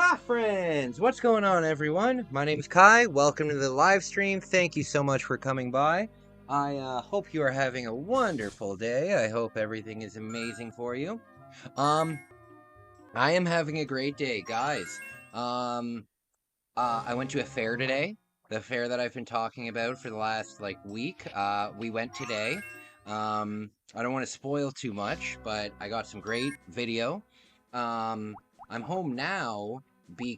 My friends, what's going on, everyone? My name is Kai. Welcome to the live stream. Thank you so much for coming by. I hope you are having a wonderful day. I hope everything is amazing for you. I am having a great day, guys. I went to a fair today. The fair that I've been talking about for the last week. We went today. I don't want to spoil too much, but I got some great video. I'm home now because we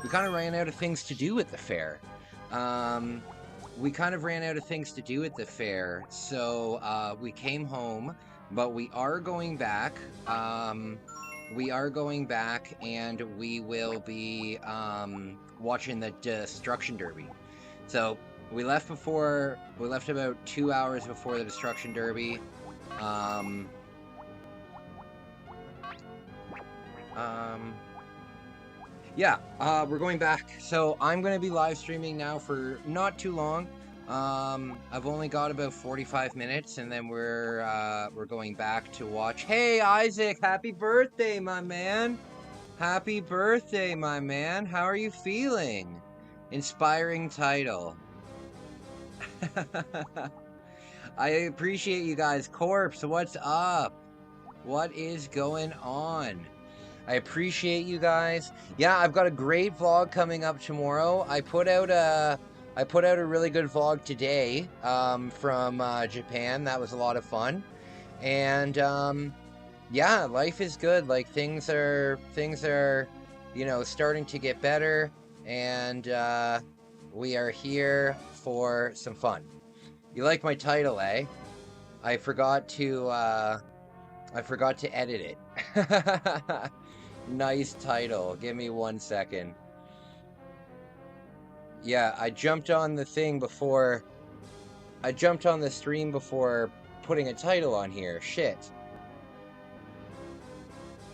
kind of ran out of things to do at the fair. So we came home, but we are going back. And we will be watching the Destruction Derby. So we left about 2 hours before the Destruction Derby. We're going back. So I'm going to be live streaming now for not too long. I've only got about 45 minutes, and then we're going back to watch. Hey, Isaac, happy birthday, my man. Happy birthday, my man. How are you feeling? Inspiring title. I appreciate you guys. Corpse, what's up? What is going on? I appreciate you guys. Yeah, I've got a great vlog coming up tomorrow. I put out a really good vlog today from Japan. That was a lot of fun. And yeah, life is good. Like things are starting to get better, and we are here for some fun. You like my title, eh? I forgot to edit it. Nice title. Give me 1 second. Yeah, I jumped on the stream before putting a title on here. Shit.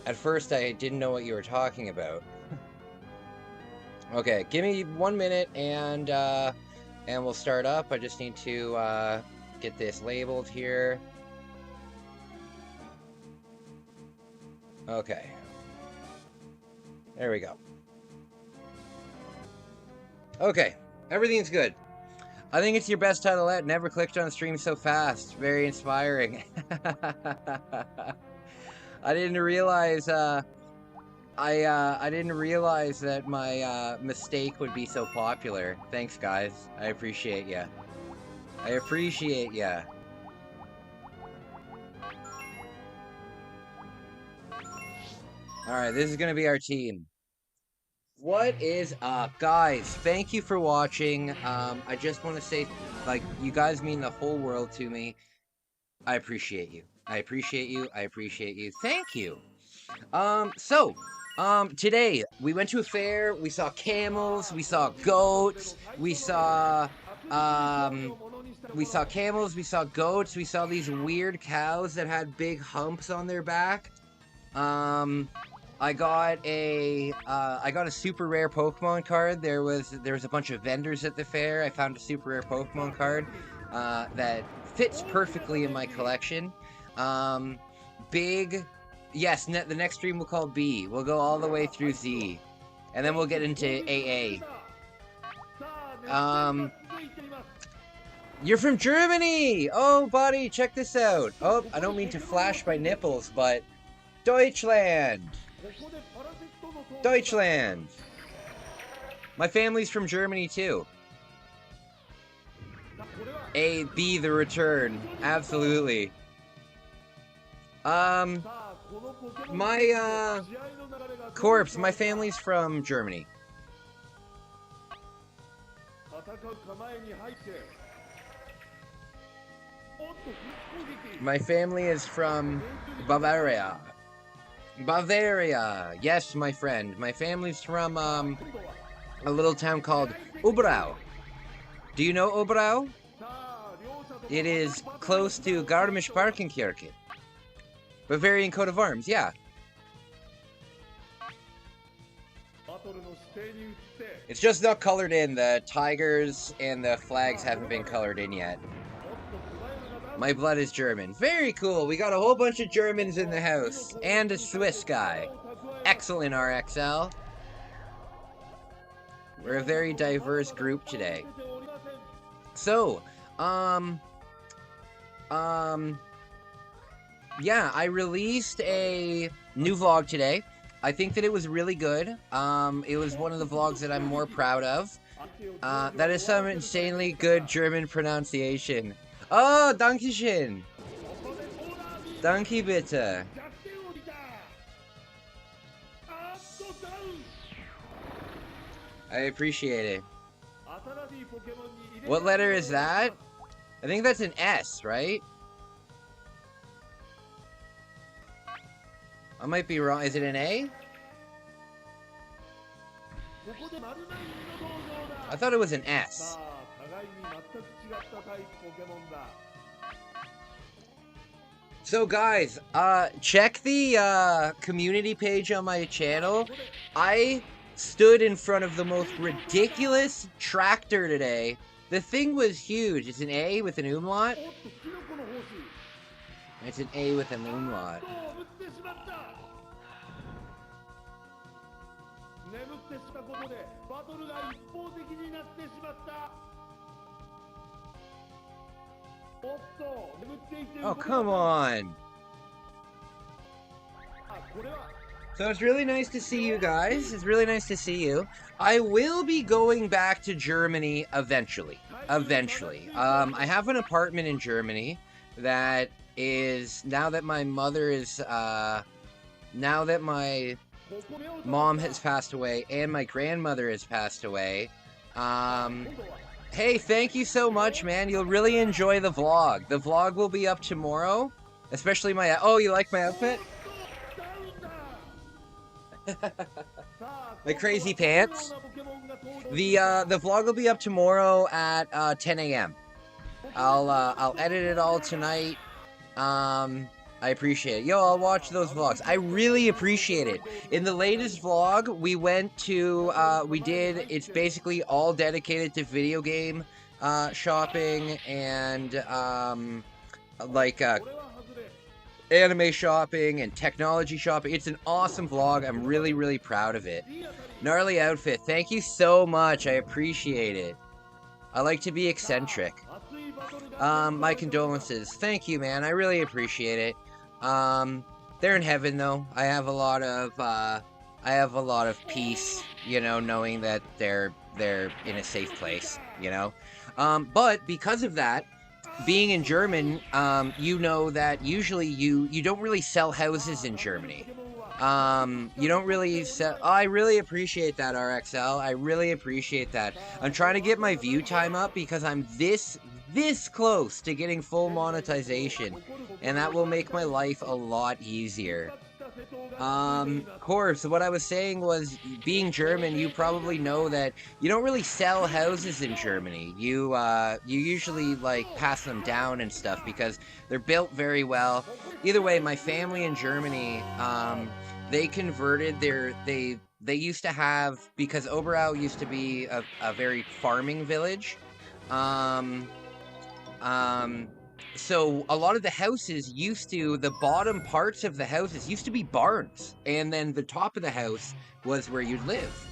At first I didn't know what you were talking about. Okay, give me 1 minute and we'll start up. I just need to get this labeled here. Okay. There we go. Okay, everything's good. I think it's your best title yet. Never clicked on stream so fast. Very inspiring. I didn't realize I didn't realize that my mistake would be so popular. Thanks, guys. I appreciate ya. I appreciate ya. Alright, this is gonna be our team. What is up, guys? Thank you for watching. I just want to say, you guys mean the whole world to me. I appreciate you. I appreciate you. I appreciate you. Thank you. Today we went to a fair. We saw camels. We saw goats. We saw camels. We saw goats. We saw these weird cows that had big humps on their back. I got a super rare Pokemon card. There was a bunch of vendors at the fair. I found a super rare Pokemon card that fits perfectly in my collection. Yes, the next stream we'll call B. We'll go all the way through Z, and then we'll get into AA. You're from Germany! Oh, buddy, check this out. Oh, I don't mean to flash my nipples, but Deutschland! Deutschland! My family's from Germany too. A, B, the return. Absolutely. Corpse, my family's from Germany. My family is from Bavaria. Bavaria! Yes, my friend. My family's from, a little town called Oberau. Do you know Oberau? It is close to Garmisch-Partenkirchen. Bavarian coat of arms, yeah. It's just not colored in. The tigers and the flags haven't been colored in yet. My blood is German. Very cool. We got a whole bunch of Germans in the house. And a Swiss guy. Excellent, RXL. We're a very diverse group today. So, yeah, I released a new vlog today. I think that it was really good. It was one of the vlogs that I'm more proud of. That is some insanely good German pronunciation. Oh, Dankeschön. Danke bitte. I appreciate it. What letter is that? I think that's an S, right? I might be wrong. Is it an A? I thought it was an S. So guys, check the community page on my channel. I stood in front of the most ridiculous tractor today. The thing was huge. It's an A with an umlaut. It's an A with an umlaut. Oh, come on. So it's really nice to see you guys. It's really nice to see you. I will be going back to Germany eventually. I have an apartment in Germany that is, now that my mother is, now that my mom has passed away and my grandmother has passed away. Hey, thank you so much, man. You'll really enjoy the vlog. The vlog will be up tomorrow. Especially my... Oh, you like my outfit? My crazy pants. The vlog will be up tomorrow at 10 a.m. I'll edit it all tonight. I appreciate it. Yo, I'll watch those vlogs. I really appreciate it. In the latest vlog, we went to, it's basically all dedicated to video game shopping and, anime shopping and technology shopping. It's an awesome vlog. I'm really, really proud of it. Gnarly outfit. Thank you so much. I appreciate it. I like to be eccentric. My condolences. Thank you, man. I really appreciate it. They're in heaven, though. I have a lot of peace, you know, knowing that they're in a safe place, you know. But because of that, being in German, you know that usually you don't really sell houses in Germany. You don't really sell... Oh, I really appreciate that, RXL. I really appreciate that. I'm trying to get my view time up because I'm this close to getting full monetization, and that will make my life a lot easier. Course, what I was saying was, being German, you probably know that you don't really sell houses in Germany. You usually, like, pass them down and stuff because they're built very well. Either way, my family in Germany, they converted they used to have, because Oberau used to be a very farming village, so a lot of the houses the bottom parts of the houses used to be barns, and then the top of the house was where you'd live.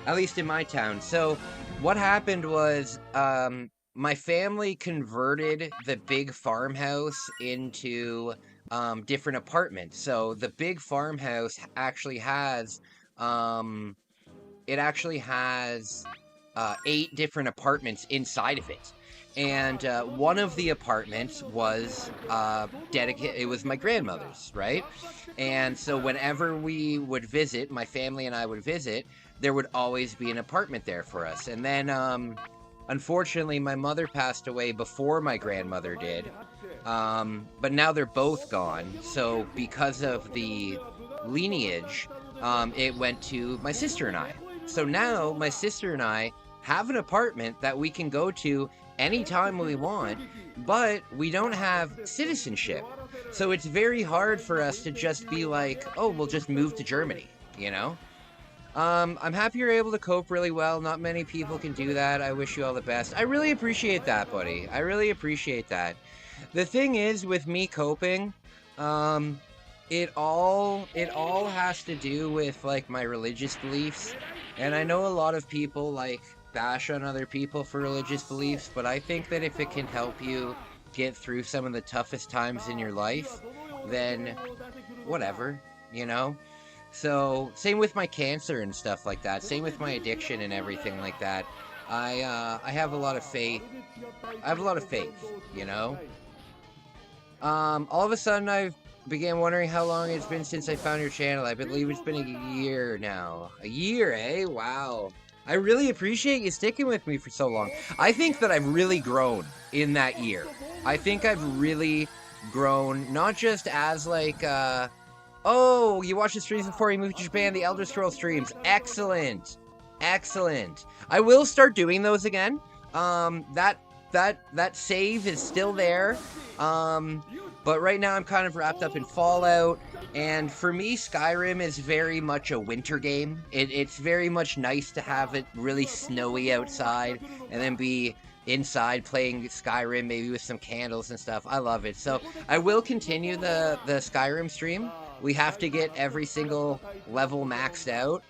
At least in my town. So what happened was, my family converted the big farmhouse into different apartments. So the big farmhouse actually has 8 different apartments inside of it. And one of the apartments was dedicated, it was my grandmother's, right? And so whenever we would visit, my family and I would visit, there would always be an apartment there for us. And then, unfortunately, my mother passed away before my grandmother did. But now they're both gone. So because of the lineage, it went to my sister and I. So now my sister and I have an apartment that we can go to anytime we want, but we don't have citizenship. So it's very hard for us to just be like, oh, we'll just move to Germany, you know? I'm happy you're able to cope really well. Not many people can do that. I wish you all the best. I really appreciate that, buddy. I really appreciate that. The thing is, with me coping, um, it all has to do with like my religious beliefs. And I know a lot of people like bash on other people for religious beliefs, but I think that if it can help you get through some of the toughest times in your life, then whatever, you know? So, same with my cancer and stuff like that. Same with my addiction and everything like that. I have a lot of faith. I have a lot of faith, you know? All of a sudden I began wondering how long it's been since I found your channel. I believe it's been a year now. A year, eh? Wow. I really appreciate you sticking with me for so long. I think that I've really grown in that year. I think I've really grown, not just as like, oh, you watched the streams before you moved to Japan, the Elder Scrolls streams. Excellent. Excellent. I will start doing those again. That save is still there. But right now I'm kind of wrapped up in Fallout, and for me, Skyrim is very much a winter game. It's very much nice to have it really snowy outside, and then be inside playing Skyrim, maybe with some candles and stuff. I love it. So I will continue the Skyrim stream. We have to get every single level maxed out.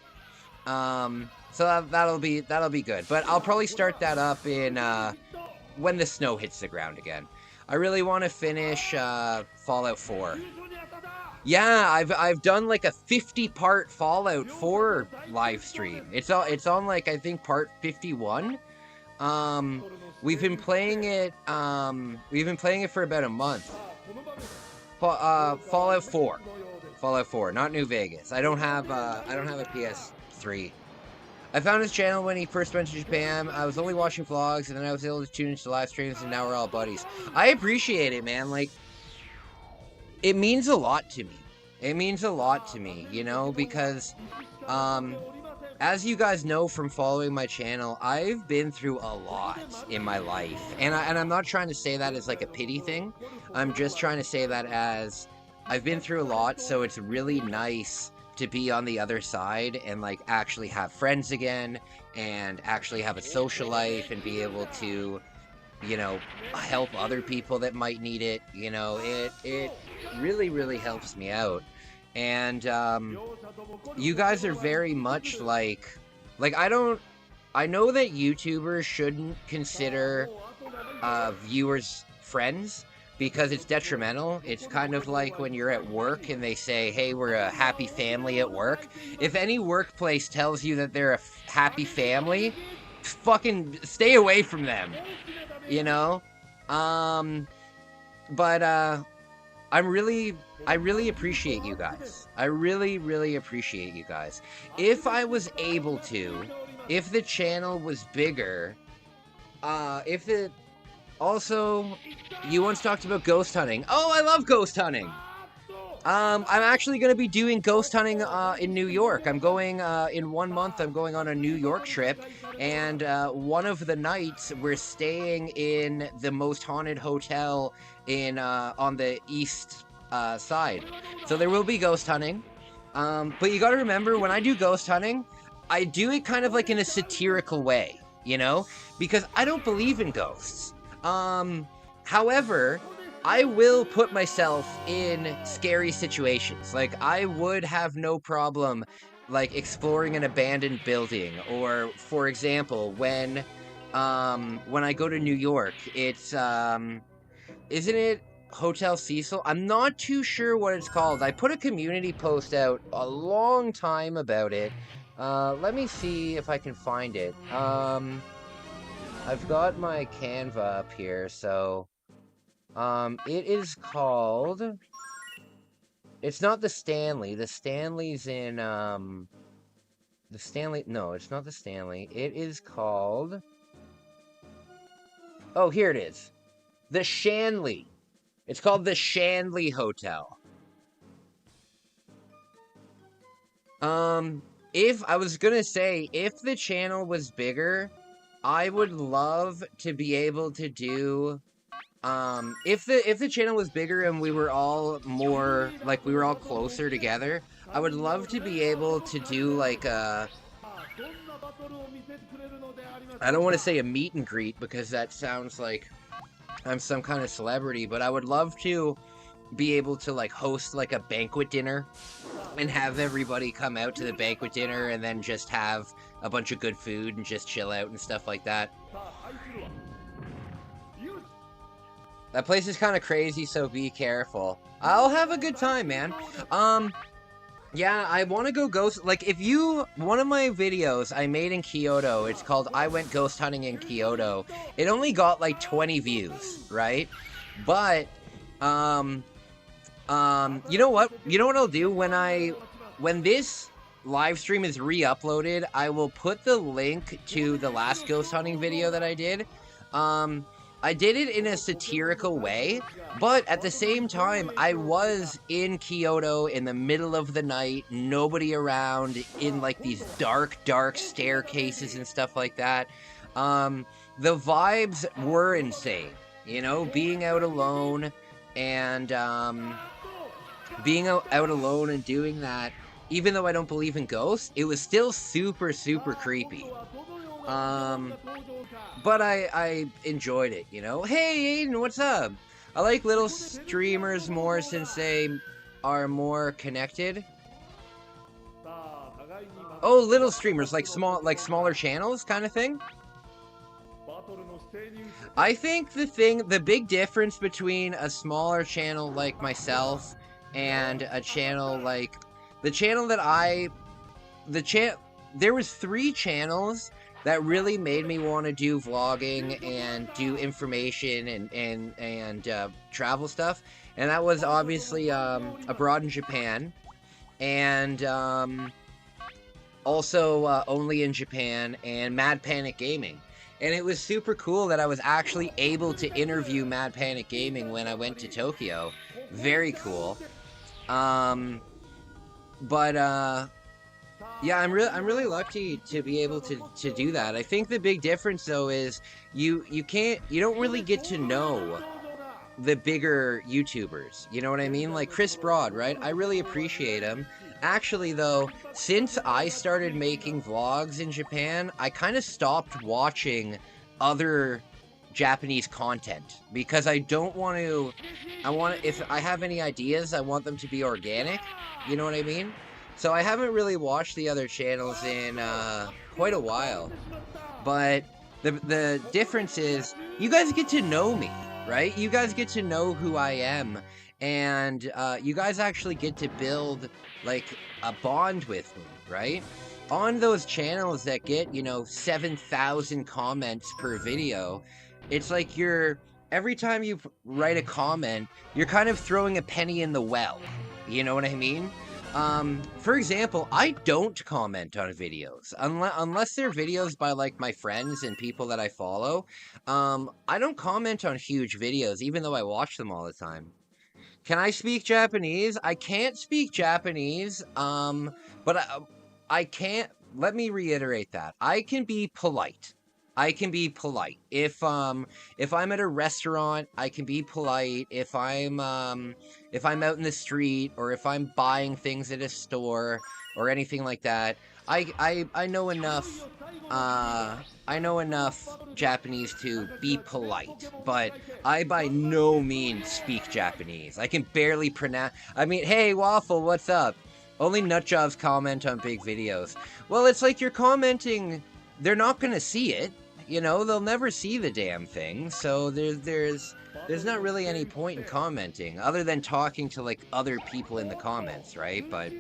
So that'll be good. But I'll probably start that up in when the snow hits the ground again. I really want to finish Fallout 4. Yeah, I've done like a 50-part Fallout 4 live stream. It's on like I think part 51. We've been playing it for about a month. Fallout 4. Fallout 4, not New Vegas. I don't have a PS3. I found his channel when he first went to Japan. I was only watching vlogs, and then I was able to tune into live streams, and now we're all buddies. I appreciate it, man. Like, it means a lot to me. It means a lot to me, you know, because, as you guys know from following my channel, I've been through a lot in my life. And I'm not trying to say that as, like, a pity thing. I'm just trying to say that as I've been through a lot, so it's really nice to be on the other side and like actually have friends again and actually have a social life and be able to, you know, help other people that might need it. You know, it really helps me out. And you guys are very much like I know that YouTubers shouldn't consider viewers friends, because it's detrimental. It's kind of like when you're at work and they say, hey, we're a happy family at work. If any workplace tells you that they're a happy family, fucking stay away from them, you know? But I really appreciate you guys. I really appreciate you guys. If I was able to, if the channel was bigger, also, you once talked about ghost hunting. Oh, I love ghost hunting! I'm actually going to be doing ghost hunting in New York. I'm going, in 1 month, I'm going on a New York trip, and one of the nights, we're staying in the most haunted hotel in on the east side. So there will be ghost hunting. But you gotta remember, when I do ghost hunting, I do it kind of like in a satirical way, you know? Because I don't believe in ghosts. However, I will put myself in scary situations. Like, I would have no problem, like, exploring an abandoned building. Or, for example, when I go to New York, it's, isn't it Hotel Cecil? I'm not too sure what it's called. I put a community post out a long time about it. Let me see if I can find it. I've got my Canva up here, so, it is called, it's not the Stanley, the Stanley's in, no, it's not the Stanley, it is called, oh, here it is, the Shanley, it's called the Shanley Hotel. If the channel was bigger, I would love to be able to do if the channel was bigger and we were all more, like, we were all closer together, I would love to be able to do, like, a... I don't want to say a meet and greet, because that sounds like I'm some kind of celebrity, but I would love to be able to, like, host, like, a banquet dinner and have everybody come out to the banquet dinner and then just have a bunch of good food and just chill out and stuff like that. That place is kind of crazy, so be careful. I'll have a good time, man. Yeah, I want to go ghost... Like, if you... One of my videos I made in Kyoto, it's called I Went Ghost Hunting in Kyoto. It only got, like, 20 views, right? But, you know what? You know what I'll do? When this live stream is re-uploaded, I will put the link to the last ghost hunting video that I did. I did it in a satirical way, but at the same time, I was in Kyoto in the middle of the night, nobody around, in, like, these dark, dark staircases and stuff like that. The vibes were insane, you know, being out alone and, being out alone and doing that, even though I don't believe in ghosts, it was still super, super creepy. But I enjoyed it, you know? Hey, Aiden, what's up? I like little streamers more since they are more connected. Oh, little streamers, like smaller channels kind of thing? I think the big difference between a smaller channel like myself and a channel like... There was 3 channels that really made me want to do vlogging and do information and travel stuff, and that was obviously Abroad in Japan, and also Only in Japan, and Mad Panic Gaming. And it was super cool that I was actually able to interview Mad Panic Gaming when I went to Tokyo. Very cool. Yeah, I'm really lucky to be able to do that. I think the big difference though is you don't really get to know the bigger YouTubers. You know what I mean? Like Chris Broad, right? I really appreciate him. Actually though, since I started making vlogs in Japan, I kind of stopped watching other Japanese content because I don't want to... if I have any ideas, I want them to be organic. You know what I mean? So I haven't really watched the other channels in quite a while. But the difference is you guys get to know me, right? You guys get to know who I am. And you guys actually get to build, like, a bond with me, right? On those channels that get, you know, 7,000 comments per video, it's like every time you write a comment, you're kind of throwing a penny in the well. You know what I mean? For example, I don't comment on videos unless they're videos by, like, my friends and people that I follow. I don't comment on huge videos, even though I watch them all the time. Can I speak Japanese? I can't speak Japanese, but I can't... Let me reiterate that. I can be polite. I can be polite. If I'm at a restaurant, I can be polite. If I'm out in the street, or if I'm buying things at a store or anything like that, I know enough Japanese to be polite, but I by no means speak Japanese. I can barely pronounce... I mean, hey, Waffle, what's up? Only nutjobs comment on big videos. Well, it's like you're commenting... They're not gonna see it. You know, they'll never see the damn thing, so there's not really any point in commenting, other than talking to, like, other people in the comments, right? But,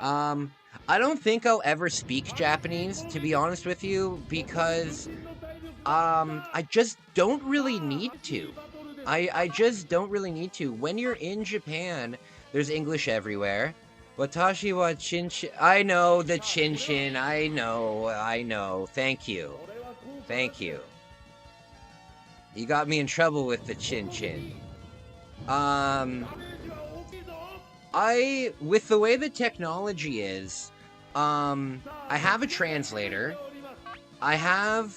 I don't think I'll ever speak Japanese, to be honest with you, because, I just don't really need to. I just don't really need to. When you're in Japan, there's English everywhere. Watashi wa chinchin... I know, the chinchin, I know. Thank you. Thank you. You got me in trouble with the chin-chin. With the way the technology is, I have a translator. I have...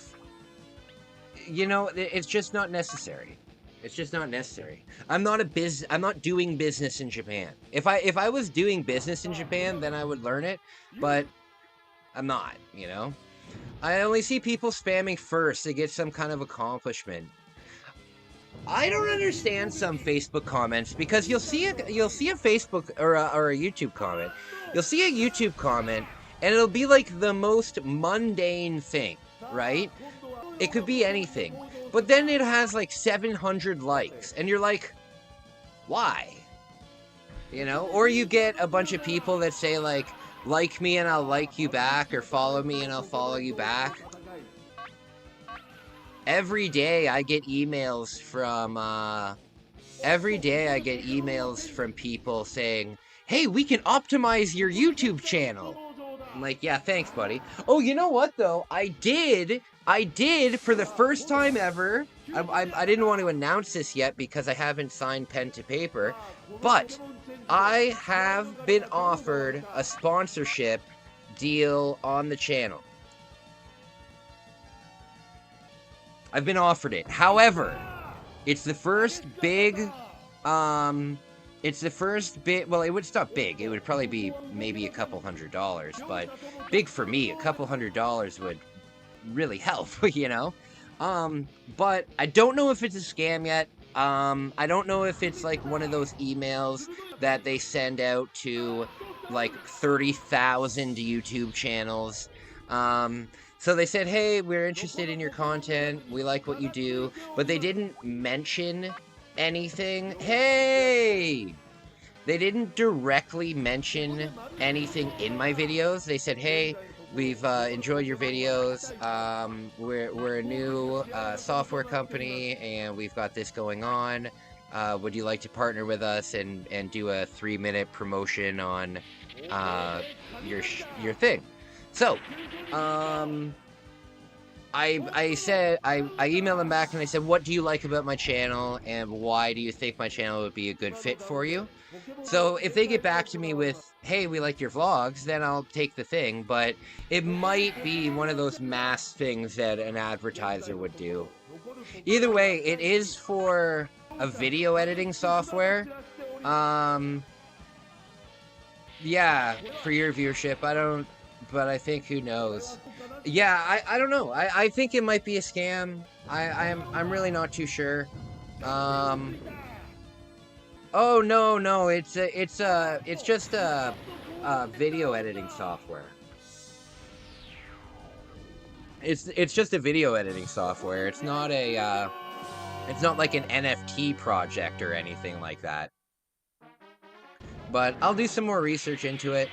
You know, it's just not necessary. It's just not necessary. I'm not doing business in Japan. If I was doing business in Japan, then I would learn it, but I'm not, you know? I only see people spamming first to get some kind of accomplishment. I don't understand some Facebook comments because you'll see a Facebook or a YouTube comment. You'll see a YouTube comment and it'll be like the most mundane thing, right? It could be anything. But then it has like 700 likes and you're like, why? You know? Or you get a bunch of people that say like me and I'll like you back, or follow me and I'll follow you back. Every day I get emails from people saying, hey, we can optimize your YouTube channel. I'm like, yeah, thanks, buddy. Oh, you know what, though? I did, for the first time ever, I didn't want to announce this yet because I haven't signed pen to paper, but I have been offered a sponsorship deal on the channel. I've been offered it. However, it's the first big, well, it's not big. It would probably be maybe a couple $100, but big for me, a couple $100 would really help, you know? But I don't know if it's a scam yet. I don't know if it's like one of those emails that they send out to like 30,000 YouTube channels. So they said, hey, we're interested in your content. We like what you do. But they didn't mention anything. Hey! They didn't directly mention anything in my videos. They said, hey, we've enjoyed your videos. We're a new software company, and we've got this going on. Would you like to partner with us and do a 3-minute promotion on your thing? So, I emailed them back and I said, what do you like about my channel and why do you think my channel would be a good fit for you? So if they get back to me with, hey, we like your vlogs, then I'll take the thing, but it might be one of those mass things that an advertiser would do. Either way, it is for a video editing software. Yeah, for your viewership, but I think, who knows? Yeah, I don't know. I think it might be a scam. I'm really not too sure. Oh no, it's just a video editing software. It's just a video editing software. It's not like an NFT project or anything like that. But I'll do some more research into it.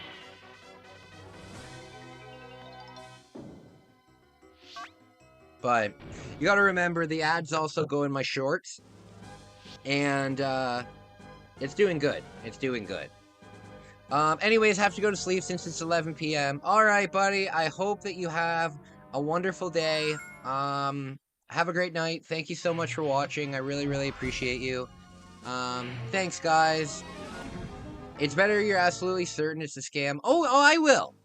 But you gotta remember, the ads also go in my shorts. And it's doing good. It's doing good. Anyways, have to go to sleep since it's 11 p.m. Alright, buddy. I hope that you have a wonderful day. Have a great night. Thank you so much for watching. I really, really appreciate you. Thanks, guys. It's better you're absolutely certain it's a scam. Oh, I will.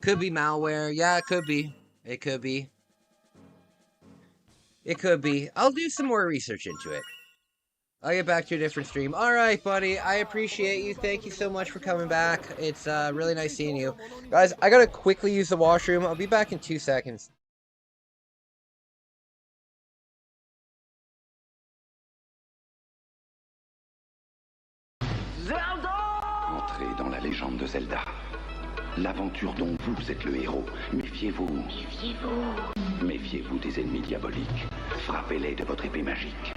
Could be malware. Yeah, it could be. It could be. It could be. I'll do some more research into it. I'll get back to a different stream. Alright, buddy. I appreciate you. Thank you so much for coming back. It's really nice seeing you. Guys, I gotta quickly use the washroom. I'll be back in 2 seconds. Entrez dans la légende de Zelda. L'aventure dont vous êtes le héros. Méfiez-vous. Méfiez-vous. Méfiez-vous des ennemis diaboliques. Frappez-les de votre épée magique.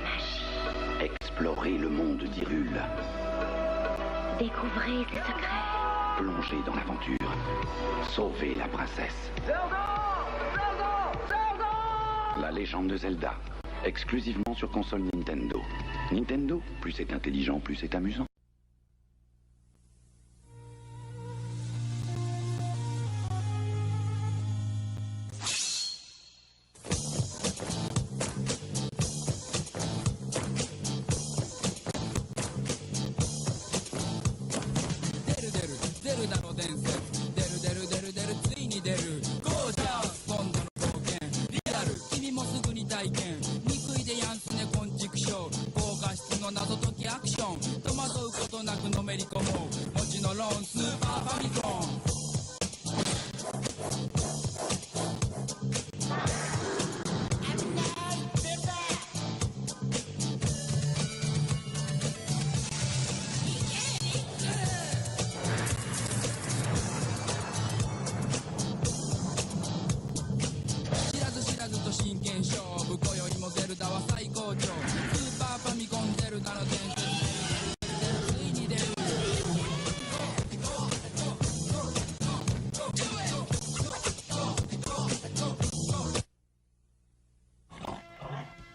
Explorez le monde d'Hyrule. Découvrez ses secrets. Plongez dans l'aventure. Sauvez la princesse. Zelda! La légende de Zelda. Exclusivement sur console Nintendo. Nintendo, plus c'est intelligent, plus c'est amusant.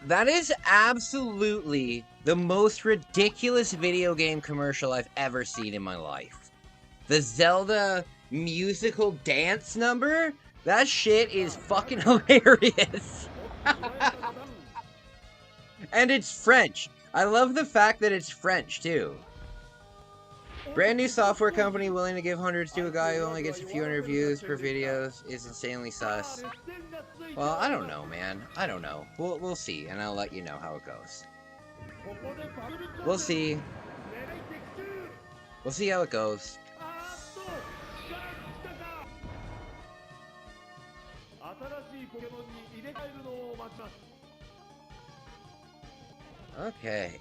That is absolutely the most ridiculous video game commercial I've ever seen in my life. The Zelda musical dance number? That shit is fucking hilarious. And it's French. I love the fact that it's French, too. Brand new software company willing to give hundreds to a guy who only gets a few hundred views per video is insanely sus. Well, I don't know, man. I don't know. We'll see, and I'll let you know how it goes. We'll see. We'll see how it goes. Okay.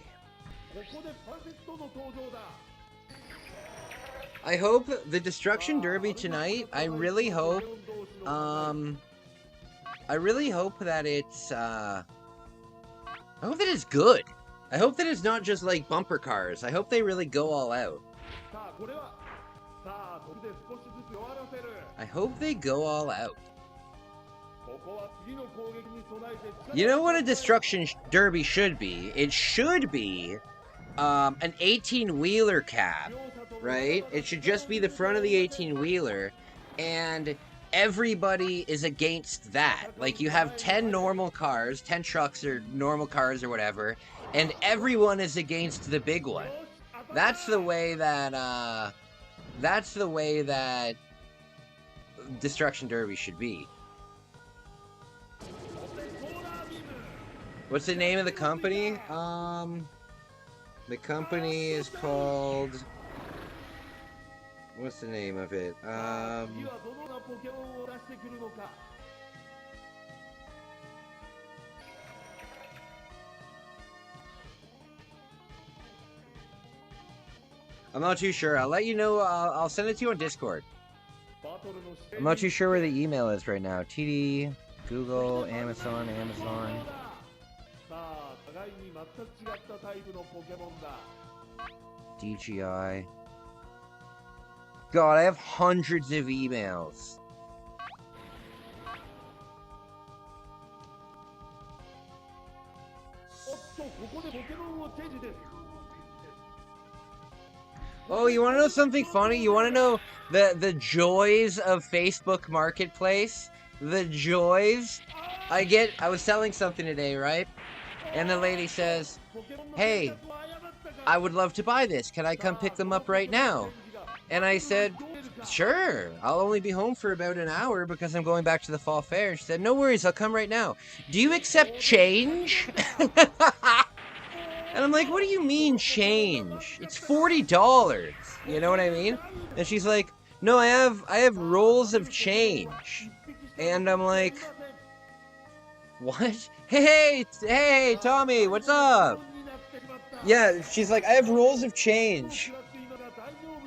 I hope the Destruction Derby tonight, I really hope that it's, I hope that it's good. I hope that it's not just like bumper cars. I hope they really go all out. I hope they go all out. You know what a Destruction Derby should be? It should be an 18-wheeler cab, right? It should just be the front of the 18-wheeler, and everybody is against that. Like, you have 10 normal cars, 10 trucks or normal cars or whatever, and everyone is against the big one. That's the way that, Destruction Derby should be. What's the name of the company? The company is called... What's the name of it? I'm not too sure. I'll let you know. I'll send it to you on Discord. I'm not too sure where the email is right now. TD, Google, Amazon. DGI. God, I have hundreds of emails. Oh, you want to know something funny? You want to know the joys of Facebook Marketplace? The joys? I was selling something today, right? And the lady says, "Hey, I would love to buy this. Can I come pick them up right now?" And I said, "Sure. I'll only be home for about an hour because I'm going back to the fall fair." She said, "No worries. I'll come right now. Do you accept change?" And I'm like, "What do you mean change? It's $40. You know what I mean?" And she's like, "No, I have rolls of change." And I'm like, "What? Hey, Tommy, what's up?" Yeah, she's like, "I have rolls of change."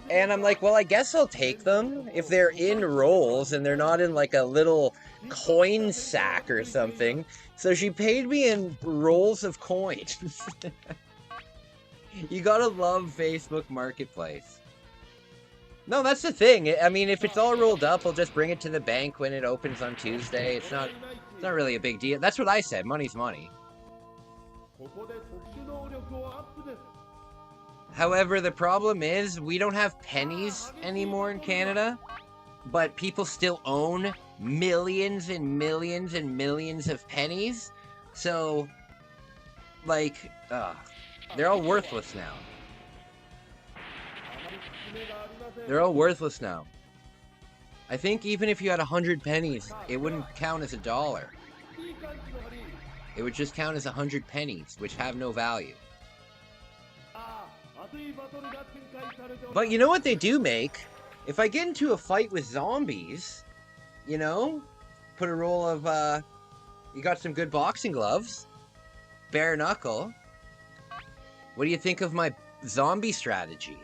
And I'm like, "Well, I guess I'll take them if they're in rolls and they're not in like a little coin sack or something." So she paid me in rolls of coins. You gotta love Facebook Marketplace. No, that's the thing. I mean, if it's all rolled up, I'll just bring it to the bank when it opens on Tuesday. It's not really a big deal. That's what I said. Money's money. However, the problem is we don't have pennies anymore in Canada, but people still own millions and millions and millions of pennies. So, like, they're all worthless now. They're all worthless now. I think even if you had 100 pennies, it wouldn't count as $1. It would just count as 100 pennies, which have no value. But you know what they do make? If I get into a fight with zombies, you know, put a roll of, you got some good boxing gloves, bare knuckle. What do you think of my zombie strategy?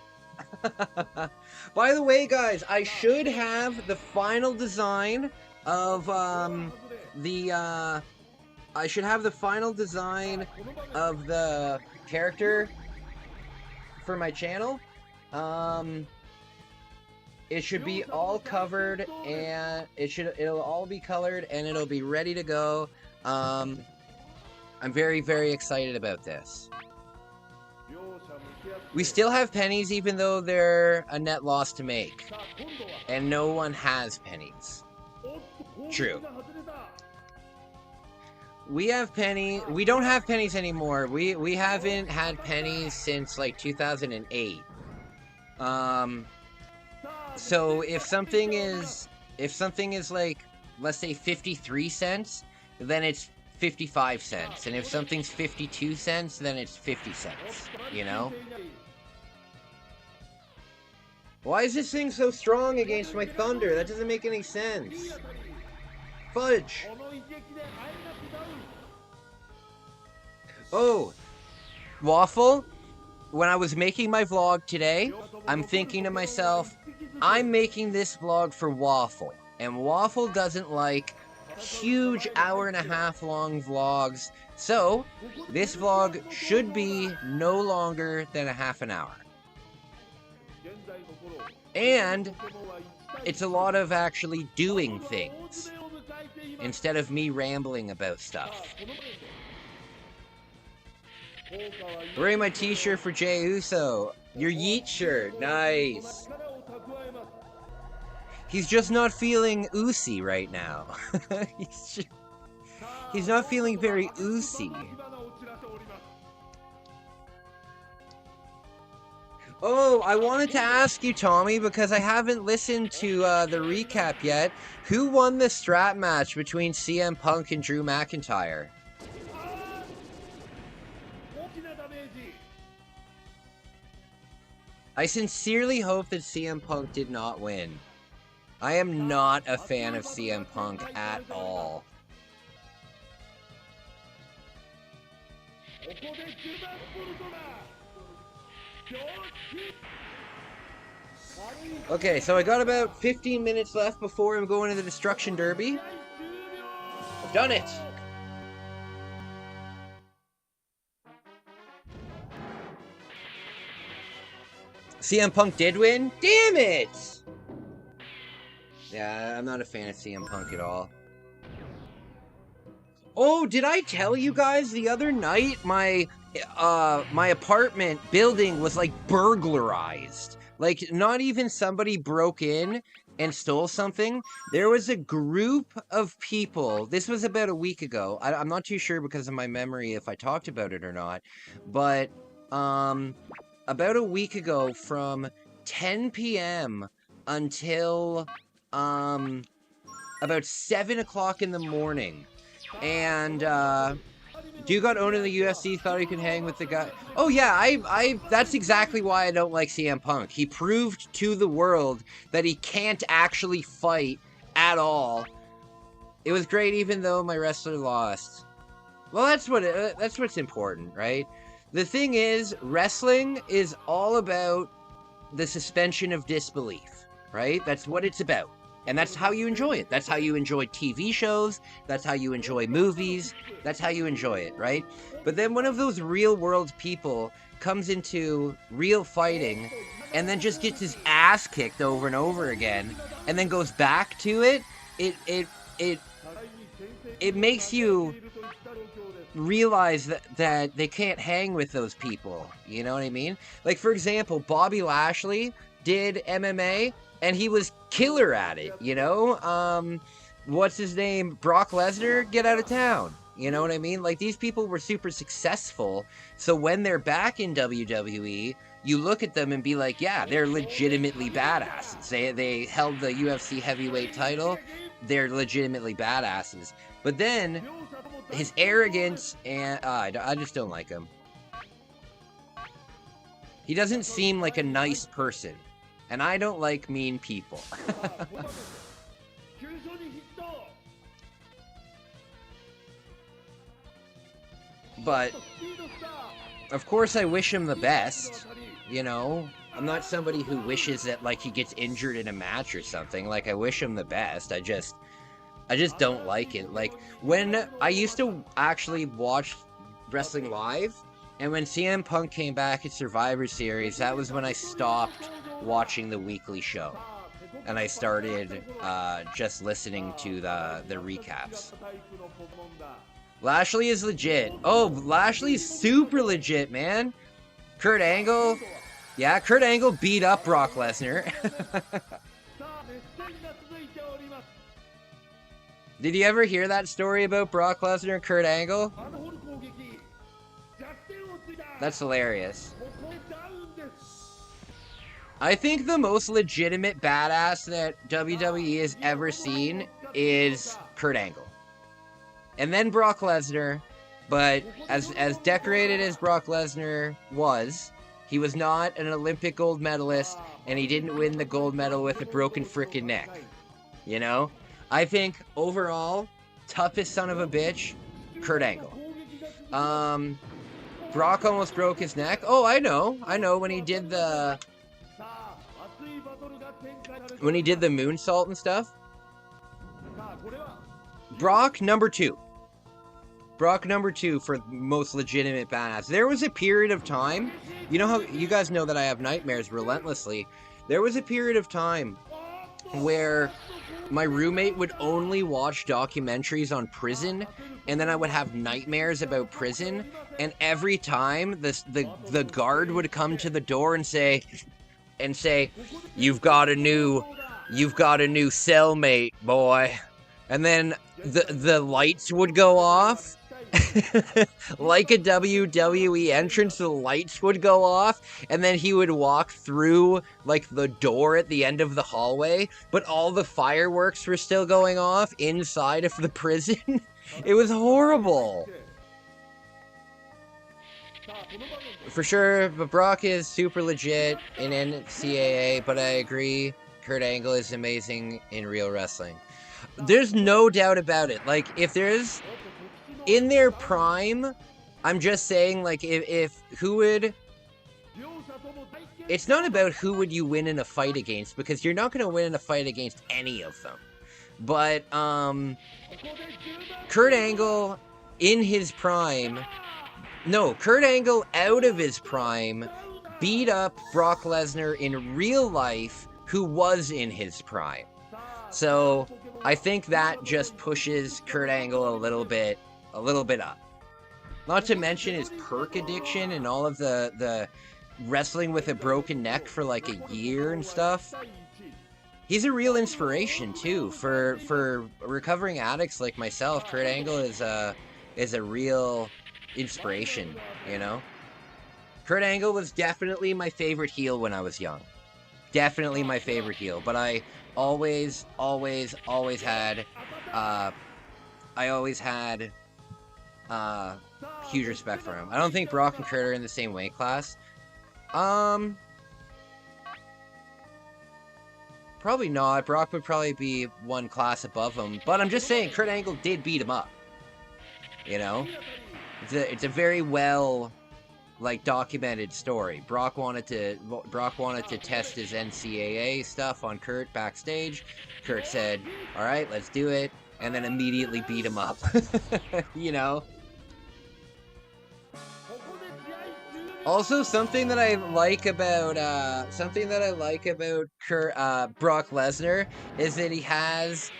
By the way, guys, I should have the final design of, I should have the final design of the character for my channel. It should be all covered, and it'll all be colored, and it'll be ready to go. I'm very, very excited about this. We still have pennies, even though they're a net loss to make. And no one has pennies. True. We have penny. We don't have pennies anymore. We haven't had pennies since like 2008. So if something is like, let's say 53 cents, then it's 55 cents. And if something's 52 cents, then it's 50 cents, you know? Why is this thing so strong against my thunder? That doesn't make any sense. Fudge! Oh! Waffle? When I was making my vlog today, I'm thinking to myself, I'm making this vlog for Waffle. And Waffle doesn't like huge hour-and-a-half long vlogs. So, this vlog should be no longer than a half an hour. And it's a lot of actually doing things instead of me rambling about stuff. Wearing my t-shirt for Jey Uso. Your Yeet shirt. Nice. He's just not feeling oozy right now. He's not feeling very oozy. Oh, I wanted to ask you, Tommy, because I haven't listened to the recap yet. Who won the strap match between CM Punk and Drew McIntyre? I sincerely hope that CM Punk did not win. I am not a fan of CM Punk at all. Okay, so I got about 15 minutes left before I'm going to the Destruction Derby. I've done it! CM Punk did win? Damn it! Yeah, I'm not a fan of CM Punk at all. Oh, did I tell you guys the other night my apartment building was like burglarized? Like, not even somebody broke in and stole something. There was a group of people. This was about a week ago. I'm not too sure because of my memory if I talked about it or not. But, about a week ago from 10 p.m. until, about 7 o'clock in the morning. And, Dude got owned in the UFC, thought he could hang with the guy. Oh yeah, that's exactly why I don't like CM Punk. He proved to the world that he can't actually fight at all. It was great even though my wrestler lost. Well, that's what's important, right? The thing is, wrestling is all about the suspension of disbelief, right? That's what it's about. And that's how you enjoy it. That's how you enjoy TV shows. That's how you enjoy movies. That's how you enjoy it, right? But then one of those real-world people comes into real fighting and then just gets his ass kicked over and over again and then goes back to it. It makes you realize that they can't hang with those people. You know what I mean? Like, for example, Bobby Lashley did MMA and he was killer at it, you know? What's his name? Brock Lesnar? Get out of town. You know what I mean? Like, these people were super successful, so when they're back in WWE, you look at them and be like, yeah, they're legitimately badasses. They held the UFC heavyweight title. They're legitimately badasses. But then, his arrogance, and I just don't like him. He doesn't seem like a nice person. And I don't like mean people. But, of course I wish him the best, you know? I'm not somebody who wishes that, like, he gets injured in a match or something. Like, I wish him the best. I just don't like it. Like, when I used to actually watch wrestling live, and when CM Punk came back at Survivor Series, that was when I stopped watching the weekly show. And I started just listening to the recaps. Lashley is legit. Oh, Lashley's super legit, man. Kurt Angle. Yeah, Kurt Angle beat up Brock Lesnar. Did you ever hear that story about Brock Lesnar and Kurt Angle? That's hilarious. I think the most legitimate badass that WWE has ever seen is Kurt Angle. And then Brock Lesnar, but as decorated as Brock Lesnar was, he was not an Olympic gold medalist, and he didn't win the gold medal with a broken frickin' neck. You know? I think, overall, toughest son of a bitch, Kurt Angle. Brock almost broke his neck. Oh, I know, when he did the moonsault and stuff. Brock, number 2. Brock, number 2 for most legitimate badass. There was a period of time, you know how, you guys know that I have nightmares relentlessly. There was a period of time where my roommate would only watch documentaries on prison, and then I would have nightmares about prison, and every time the guard would come to the door and say, you've got a new cellmate, boy. And then the lights would go off. Like a WWE entrance, the lights would go off, and then he would walk through, like, the door at the end of the hallway, but all the fireworks were still going off inside of the prison. It was horrible. For sure, but Brock is super legit in NCAA, but I agree, Kurt Angle is amazing in real wrestling. There's no doubt about it. Like, if there's... in their prime, I'm just saying, like, if who would... It's not about who would you win in a fight against, because you're not going to win in a fight against any of them. But, Kurt Angle in his prime... No, Kurt Angle out of his prime beat up Brock Lesnar in real life, who was in his prime. So, I think that just pushes Kurt Angle a little bit up. Not to mention his perk addiction and all of the wrestling with a broken neck for like a year and stuff. He's a real inspiration too for recovering addicts like myself. Kurt Angle is a real inspiration, you know? Kurt Angle was definitely my favorite heel when I was young. Definitely my favorite heel, but I always had huge respect for him. I don't think Brock and Kurt are in the same weight class. Probably not. Brock would probably be one class above him, but I'm just saying Kurt Angle did beat him up. You know? It's a very well, like, documented story. Brock wanted to test his NCAA stuff on Kurt backstage. Kurt said, "All right, let's do it," and then immediately beat him up. You know. Also, something that I like about Brock Lesnar is that he has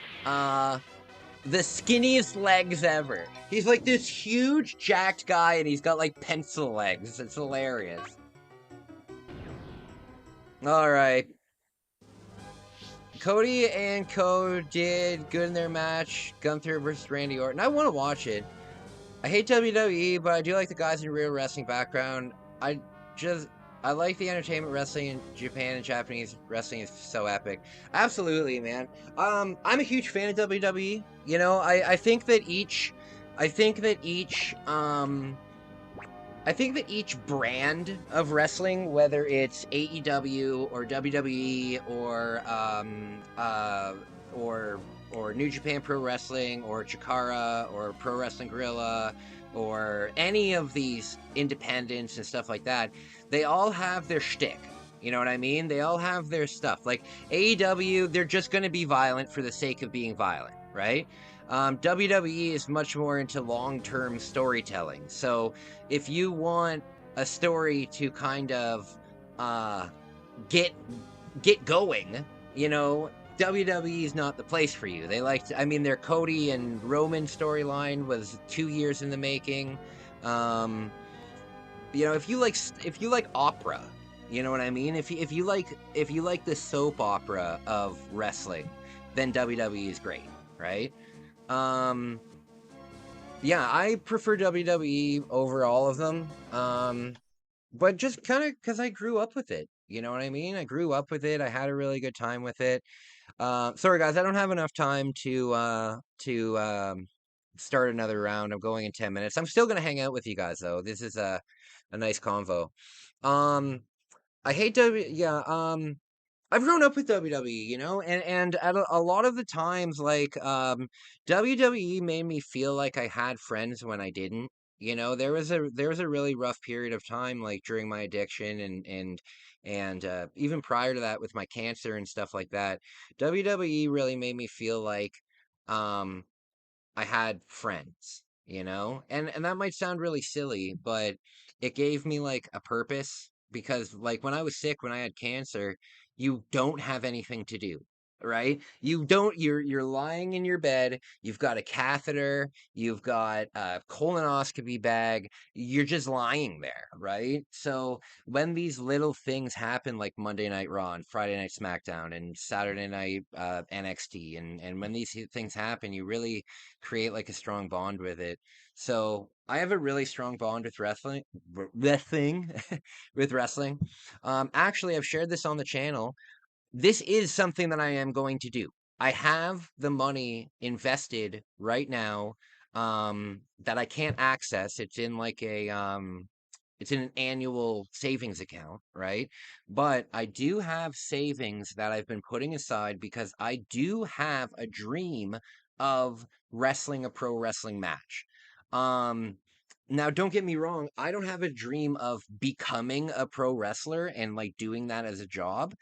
the skinniest legs ever. He's like this huge, jacked guy, and he's got like pencil legs. It's hilarious. Alright. Cody and Co did good in their match. Gunther versus Randy Orton. I want to watch it. I hate WWE, but I do like the guys in real wrestling background. I like the entertainment wrestling in Japan, and Japanese wrestling is so epic. Absolutely, man. I'm a huge fan of WWE. You know, I think that each I think that each brand of wrestling, whether it's AEW or WWE or or New Japan Pro Wrestling or Chikara or Pro Wrestling Gorilla or any of these independents and stuff like that, they all have their shtick. You know what I mean? They all have their stuff. Like AEW, they're just going to be violent for the sake of being violent, right? WWE is much more into long-term storytelling. So if you want a story to kind of uh get get going, you know, WWE is not the place for you. They like to, I mean, their Cody and Roman storyline was 2 years in the making. Um, you know, if you like opera, you know what I mean? If you like the soap opera of wrestling, then WWE is great, right? Um, yeah, I prefer WWE over all of them. But just kind of because I grew up with it. You know what I mean? I grew up with it. I had a really good time with it. Sorry guys, I don't have enough time to start another round. I'm going in 10 minutes. I'm still gonna hang out with you guys though. This is a nice convo. Um, I hate yeah, I've grown up with WWE, you know, and at a lot of the times, like WWE made me feel like I had friends when I didn't. You know, there was a really rough period of time, like during my addiction and even prior to that with my cancer and stuff like that. WWE really made me feel like um I had friends, you know? And that might sound really silly, but it gave me like a purpose because like when I was sick, when I had cancer, you don't have anything to do, right? You don't you're lying in your bed, you've got a catheter, you've got a colonoscopy bag, you're just lying there, right? So when these little things happen like Monday Night Raw and Friday Night SmackDown and Saturday Night NXT and when these things happen, you really create like a strong bond with it. So I have a really strong bond with wrestling, with wrestling. Actually, I've shared this on the channel. This is something that I am going to do. I have the money invested right now, that I can't access. It's in an annual savings account, right? But I do have savings that I've been putting aside because I do have a dream of wrestling a pro wrestling match. Um, Now don't get me wrong, I don't have a dream of becoming a pro wrestler and like doing that as a job.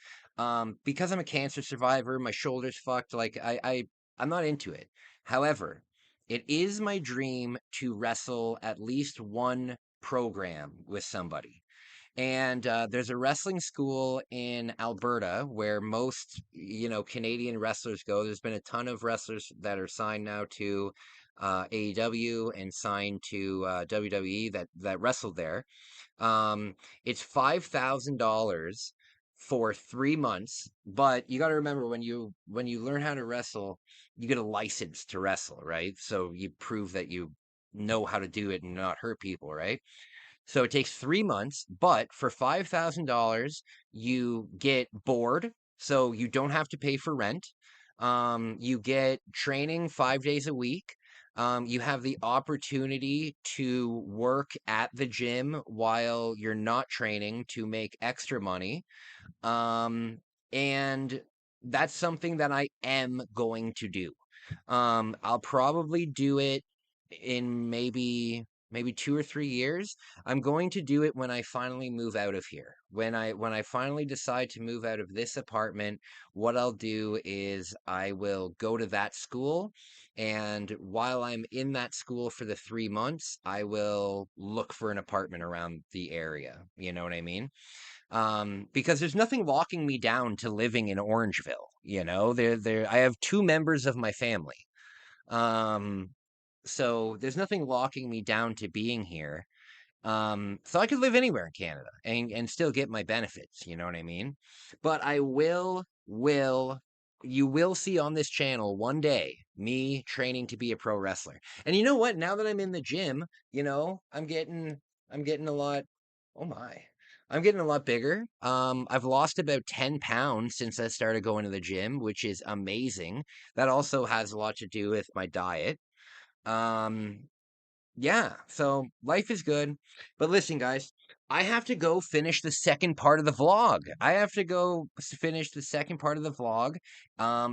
Because I'm a cancer survivor, my shoulder's fucked, like I'm not into it. However, it is my dream to wrestle at least one program with somebody. And there's a wrestling school in Alberta where most, you know, Canadian wrestlers go. There's been a ton of wrestlers that are signed now to AEW and signed to WWE that wrestled there. Um, it's $5,000 for 3 months, but you got to remember when you learn how to wrestle, you get a license to wrestle, right? So you prove that you know how to do it and not hurt people, right? So it takes 3 months, but for $5,000, you get board, so you don't have to pay for rent. You get training 5 days a week. You have the opportunity to work at the gym while you're not training to make extra money. Um, and that's something that I am going to do. I'll probably do it in maybe 2 or 3 years. I'm going to do it when I finally move out of here. When I finally decide to move out of this apartment, what I'll do is I will go to that school, and while I'm in that school for the 3 months, I will look for an apartment around the area. You know what I mean? Because there's nothing locking me down to living in Orangeville. You know, I have two members of my family. Um, so there's nothing locking me down to being here. So I could live anywhere in Canada and still get my benefits, you know what I mean? But you will see on this channel one day me training to be a pro wrestler. And you know what? Now that I'm in the gym, you know, I'm getting a lot, oh my. I'm getting a lot bigger. I've lost about 10 pounds since I started going to the gym, which is amazing. That also has a lot to do with my diet. Um, Yeah, so life is good. But listen, guys, I have to go finish the second part of the vlog. I have to go finish the second part of the vlog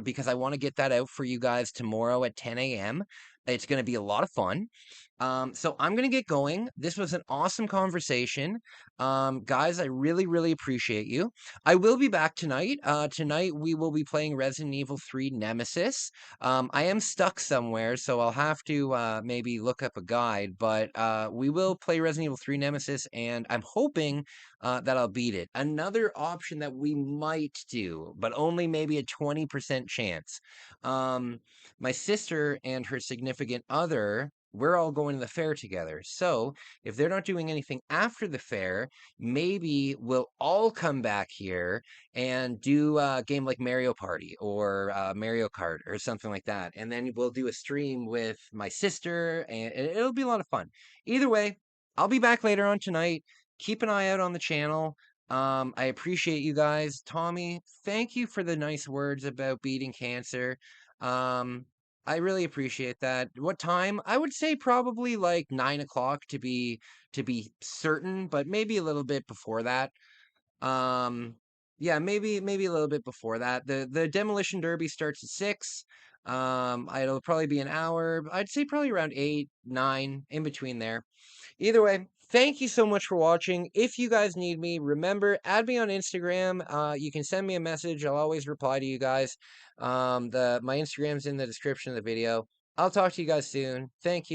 because I want to get that out for you guys tomorrow at 10 a.m. It's going to be a lot of fun. So I'm going to get going. This was an awesome conversation. Guys, I really, really appreciate you. I will be back tonight. Tonight we will be playing Resident Evil 3 Nemesis. I am stuck somewhere, so I'll have to maybe look up a guide, but we will play Resident Evil 3 Nemesis, and I'm hoping that I'll beat it. Another option that we might do, but only maybe a 20% chance. Um, my sister and her significant other, we're all going to the fair together. So if they're not doing anything after the fair, maybe we'll all come back here and do a game like Mario Party or Mario Kart or something like that. And then we'll do a stream with my sister, and it'll be a lot of fun. Either way, I'll be back later on tonight. Keep an eye out on the channel. I appreciate you guys. Tommy, thank you for the nice words about beating cancer. Um, I really appreciate that. What time? I would say probably like 9 o'clock to be certain, but maybe a little bit before that. Um, yeah, maybe a little bit before that. The demolition derby starts at 6. It'll probably be an hour. I'd say probably around 8, 9, in between there. Either way, thank you so much for watching. If you guys need me, remember, add me on Instagram. You can send me a message. I'll always reply to you guys. The my Instagram's in the description of the video. I'll talk to you guys soon. Thank you.